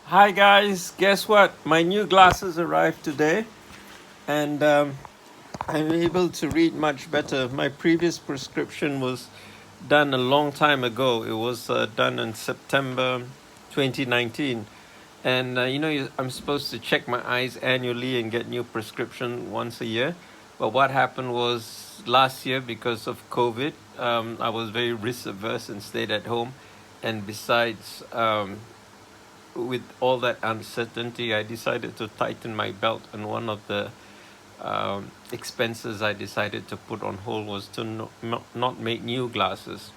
Hi guys, guess what? My new glasses arrived today and I'm able to read much better. My previous prescription was done a long time ago. It was done in September 2019. And I'm supposed to check my eyes annually and get new prescription once a year. But what happened was last year, because of COVID, I was very risk averse and stayed at home. And besides, with all that uncertainty, I decided to tighten my belt, and one of the expenses I decided to put on hold was to not make new glasses.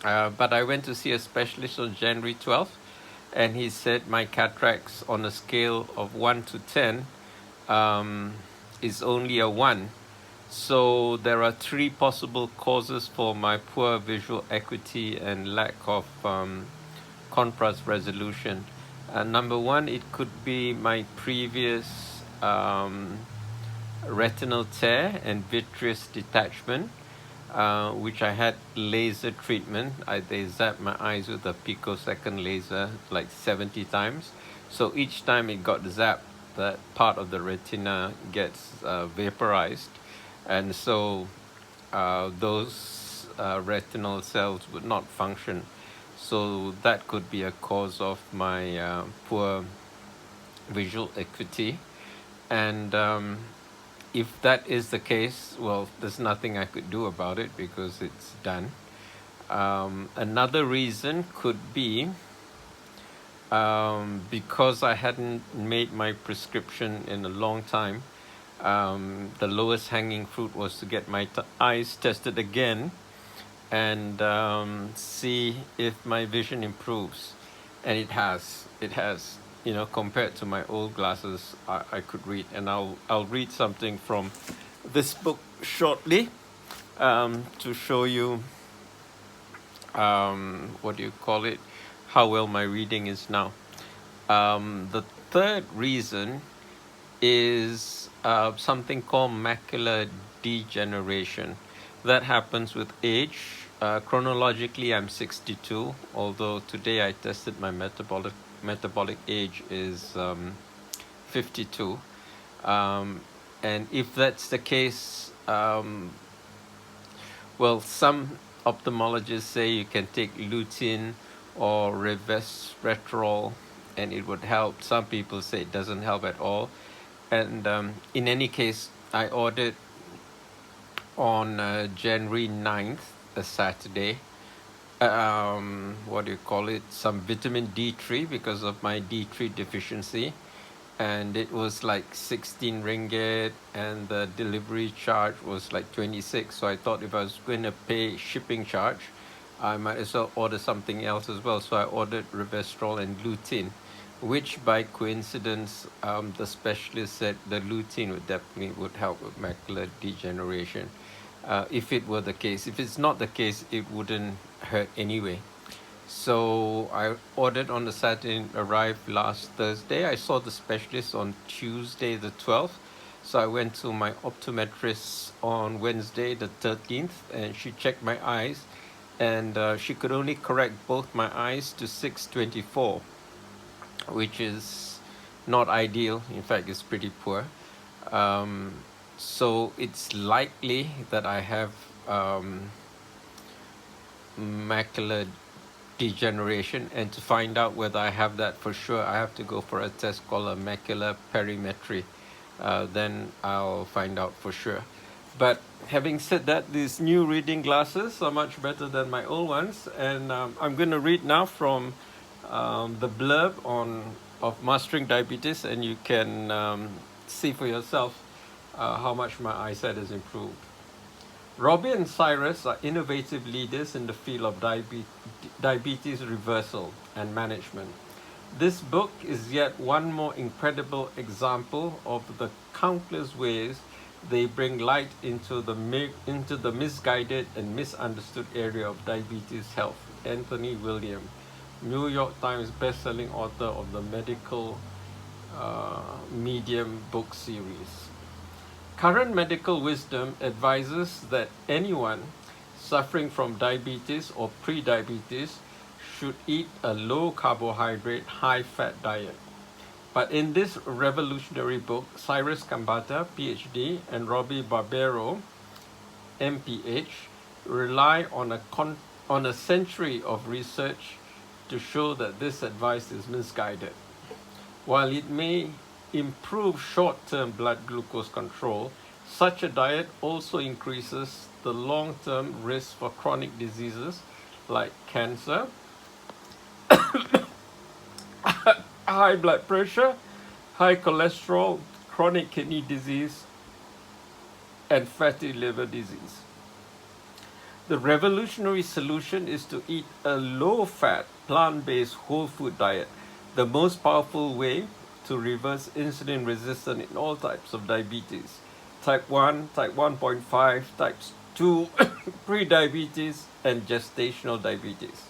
But I went to see a specialist on January 12th, and he said my cataracts on a scale of 1 to 10 is only a 1. So there are three possible causes for my poor visual acuity and lack of contrast resolution. Number one, it could be my previous retinal tear and vitreous detachment, which I had laser treatment. They zapped my eyes with a picosecond laser like 70 times. So each time it got zapped, that part of the retina gets vaporized. And so those retinal cells would not function. So that could be a cause of my poor visual acuity. And if that is the case, well, there's nothing I could do about it because it's done. Another reason could be because I hadn't made my prescription in a long time. The lowest hanging fruit was to get my eyes tested again and see if my vision improves. And it has. Compared to my old glasses, I could read. And I'll read something from this book shortly to show you what do you call it, how well my reading is now. The third reason is something called macular degeneration. That happens with age. Chronologically, I'm 62, although today I tested my metabolic age is 52. And if that's the case, well, some ophthalmologists say you can take lutein or revesratol and it would help. Some people say it doesn't help at all. And in any case, I ordered on January 9th, a Saturday, some vitamin D3 because of my D3 deficiency. And it was like 16 ringgit and the delivery charge was like 26. So I thought if I was going to pay shipping charge, I might as well order something else as well. So I ordered revesratol and lutein, which by coincidence, the specialist said the lutein would help with macular degeneration. If it were the case. If it's not the case, it wouldn't hurt anyway. So I ordered on the Saturday and arrived last Thursday. I saw the specialist on Tuesday the 12th. So I went to my optometrist on Wednesday the 13th and she checked my eyes and she could only correct both my eyes to 624, which is not ideal. In fact, it's pretty poor. So it's likely that I have macular degeneration, and to find out whether I have that for sure, I have to go for a test called a macular perimetry. Then I'll find out for sure. But having said that, these new reading glasses are much better than my old ones, and I'm going to read now from the blurb of Mastering Diabetes, and you can see for yourself how much my eyesight has improved. Robby and Cyrus are innovative leaders in the field of diabetes reversal and management. This book is yet one more incredible example of the countless ways they bring light into the misguided and misunderstood area of diabetes health. Anthony William, New York Times bestselling author of the medical medium book series. Current medical wisdom advises that anyone suffering from diabetes or pre-diabetes should eat a low carbohydrate, high fat diet. But in this revolutionary book, Cyrus Khambatta, PhD, and Robby Barbaro, MPH, rely on a century of research to show that this advice is misguided. While it may improve short-term blood glucose control, such a diet also increases the long-term risk for chronic diseases like cancer, high blood pressure, high cholesterol, chronic kidney disease, and fatty liver disease. The revolutionary solution is to eat a low-fat, plant-based whole food diet, the most powerful way to reverse insulin resistance in all types of diabetes, type 1, type 1.5, type 2, pre-diabetes, and gestational diabetes.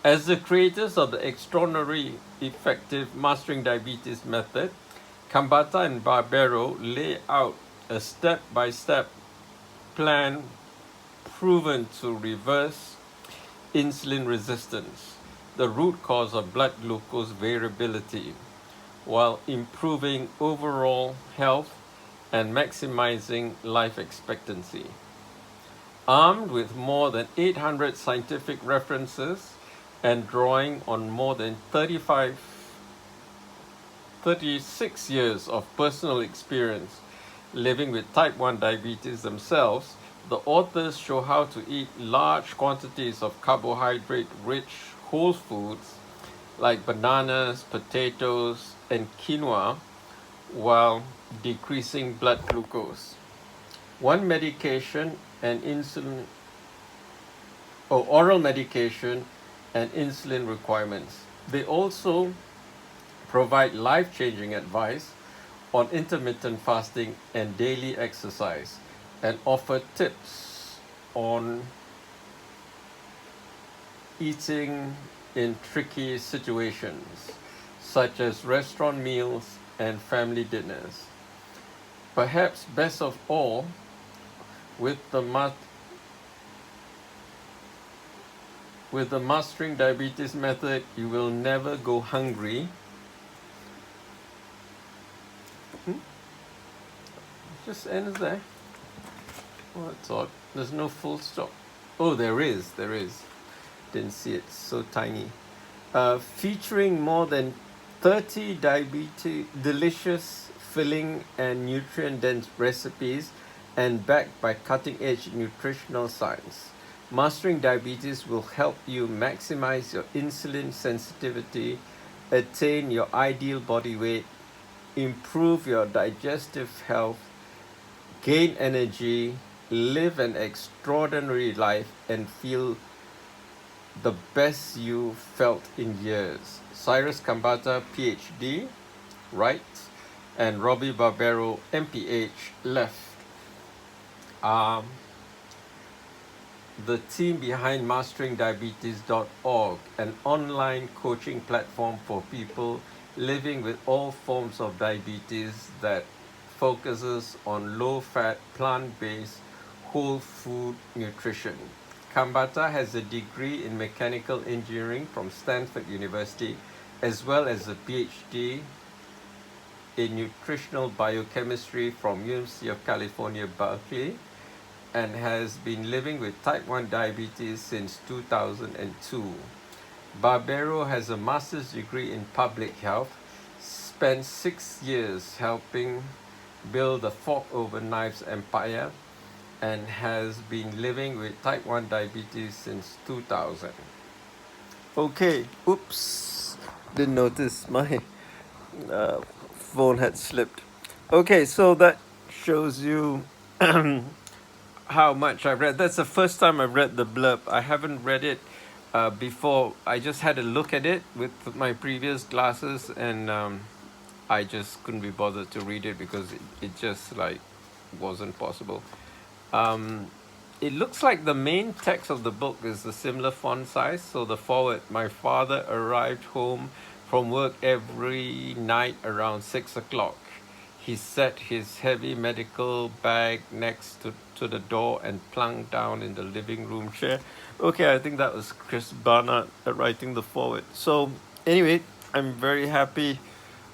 As the creators of the extraordinary effective Mastering Diabetes method, Khambatta and Barbaro lay out a step-by-step plan proven to reverse insulin resistance, the root cause of blood glucose variability, while improving overall health and maximizing life expectancy. Armed with more than 800 scientific references and drawing on more than 36 years of personal experience living with type 1 diabetes themselves, the authors show how to eat large quantities of carbohydrate-rich whole foods like bananas, potatoes, and quinoa while decreasing blood glucose. One medication and insulin, or oral medication and insulin requirements. They also provide life-changing advice on intermittent fasting and daily exercise, and offer tips on eating in tricky situations, such as restaurant meals and family dinners. Perhaps best of all, with the Mastering Diabetes method, you will never go hungry. Just ends there. Oh, that's odd. There's no full stop. Oh, there is. Didn't see it. So tiny. Featuring more than 30 delicious, filling, and nutrient-dense recipes, and backed by cutting-edge nutritional science. Mastering Diabetes will help you maximize your insulin sensitivity, attain your ideal body weight, improve your digestive health, gain energy, live an extraordinary life, and feel the best you felt in years. Cyrus Khambatta, PhD, right, and Robby Barbaro, MPH, left. The team behind masteringdiabetes.org, an online coaching platform for people living with all forms of diabetes that focuses on low-fat, plant-based, whole food nutrition. Khambatta has a degree in mechanical engineering from Stanford University, as well as a PhD in nutritional biochemistry from University of California, Berkeley, and has been living with type 1 diabetes since 2002. Barbaro has a master's degree in public health, spent 6 years helping build the fork over knives empire, and has been living with type 1 diabetes since 2000. Okay, oops, didn't notice my phone had slipped. Okay, so that shows you how much I've read. That's the first time I've read the blurb. I haven't read it before. I just had a look at it with my previous glasses, and I just couldn't be bothered to read it because it just like wasn't possible. It looks like the main text of the book is a similar font size. So the foreword: my father arrived home from work every night around 6 o'clock. He set his heavy medical bag next to the door and plunked down in the living room chair. Okay, I think that was Chris Barnard writing the forward. So anyway, I'm very happy.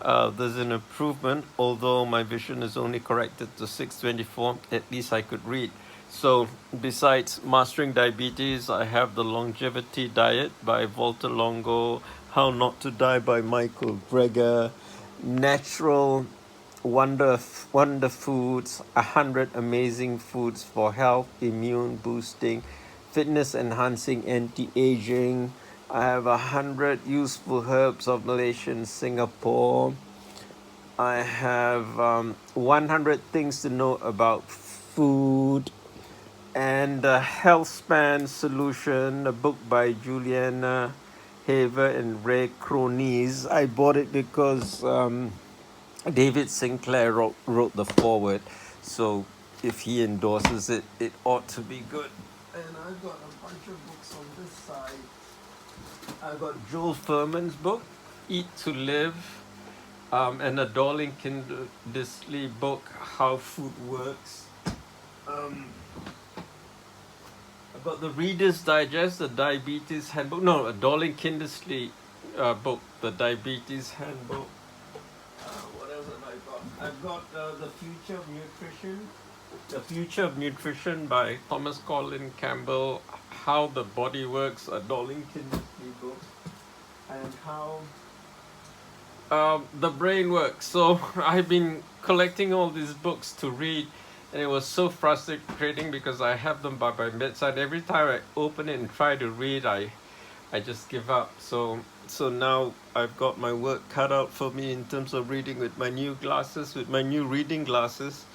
There's an improvement, although my vision is only corrected to 624. At least I could read. So besides Mastering Diabetes, I have the Longevity Diet by Walter Longo, How Not to Die by Michael Greger, Natural Wonder Foods, 100 Amazing Foods for Health, Immune Boosting, Fitness Enhancing, Anti-Aging. I have 100 Useful Herbs of Malaysia and Singapore. I have 100 Things to Know About Food, and the Health Span Solution, a book by Juliana Haver and Ray Cronies. I bought it because David Sinclair wrote the forward, so if he endorses it, it ought to be good. And I've got a bunch of books on this side. I've got Joel Furman's book, Eat to Live, and a Dorling Kindersley book, How Food Works. I've got the Reader's Digest, the Diabetes Handbook. No, a Dorling Kindersley book, the Diabetes Handbook. What else have I got? I've got The Future of Nutrition. The Future of Nutrition by Thomas Colin Campbell. How the Body Works, a Dorling Kindersley book. And how the brain works. So I've been collecting all these books to read, and it was so frustrating because I have them by my bedside. Every time I open it and try to read, I just give up. So now I've got my work cut out for me in terms of reading with my new glasses, with my new reading glasses.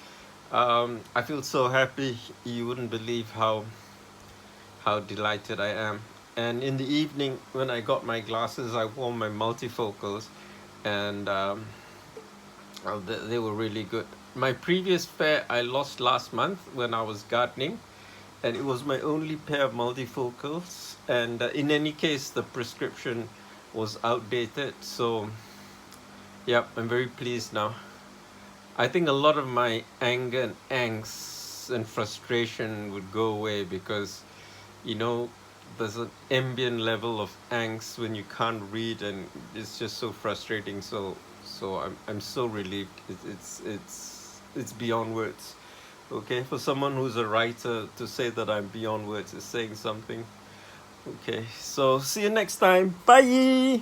I feel so happy. You wouldn't believe how delighted I am. And in the evening, when I got my glasses, I wore my multifocals, and they were really good. My previous pair I lost last month when I was gardening, and it was my only pair of multifocals. And in any case, the prescription was outdated. So, yeah, I'm very pleased now. I think a lot of my anger and angst and frustration would go away because, you know, there's an ambient level of angst when you can't read, and it's just so frustrating. So I'm so relieved. It's beyond words. Okay, for someone who's a writer, to say that I'm beyond words is saying something. Okay, so see you next time. Bye.